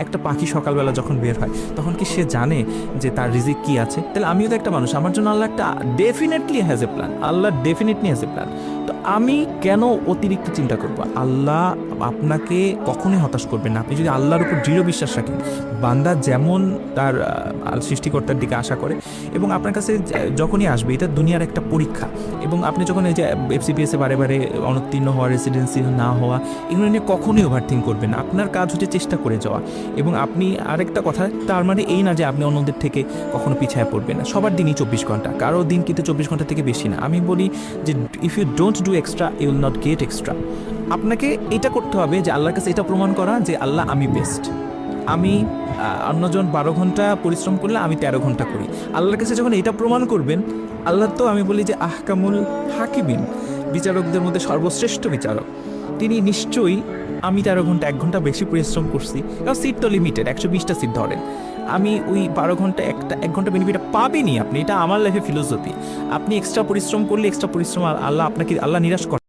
একটা পাখি সকালবেলা যখন বের হয় তখন কি সে জানে যে তার রিজিক কি আছে? তাহলে আমিও তো একটা মানুষ, আমার জন্য আল্লাহ একটা definitely has a plan, Allah definitely has a plan. তো আমি কেন অতিরিক্ত চিন্তা করব? আল্লাহ আপনাকে কখনোই হতাশ করবেন না আপনি যদি আল্লাহর উপর দৃঢ় বিশ্বাস রাখেন। বান্দা যেমন তার সৃষ্টিকর্তার দিকে আশা করে, এবং আপনার কাছে যখনই আসবে, এটা দুনিয়ার একটা পরীক্ষা। এবং আপনি যখন এই যে এফসিপিএসে বারে বারে অনুত্তীর্ণ হওয়া, রেসিডেন্সি না হওয়া, এগুলো নিয়ে কখনোই ওভারথিঙ্ক করবেন না। আপনার কাজ হচ্ছে চেষ্টা করে যাওয়া। এবং আপনি আরেকটা কথা, তার মানে এই না যে আপনি অন্যদের থেকে কখনো পিছায় পড়বেন না। সবার দিনই 24 ঘন্টা, কারো দিন কিন্তু 24 ঘন্টা থেকে বেশি না। আমি বলি যে if you don't do extra you will not get extra. আপনাকে এটা করতে হবে যে আল্লাহর কাছে এটা প্রমাণ করা যে আল্লাহ আমি বেস্ট। আমি অন্যজন 12 ঘন্টা পরিশ্রম করলে আমি 13 ঘন্টা করি। আল্লাহর কাছে যখন এটা প্রমাণ করবেন, আল্লাহ তো আমি বলি যে আহকামুল হাকিমিন, বিচারকদের মধ্যে সর্বশ্রেষ্ঠ বিচারক, তিনি নিশ্চয়ই আমি 13 ঘন্টা 1 ঘন্টা বেশি পরিশ্রম করছি, কারণ সিট তো লিমিটেড, 120টা সিট ধরেন, আমি ওই 12 ঘন্টা 1 ঘন্টা বেনিফিট পাবেনই আপনি। এটা আমার লাইফে ফিলোসফি। আপনি এক্সট্রা পরিশ্রম করলে এক্সট্রা পরিশ্রম আল্লাহ আপনাকে আল্লাহ নিরাশ করে।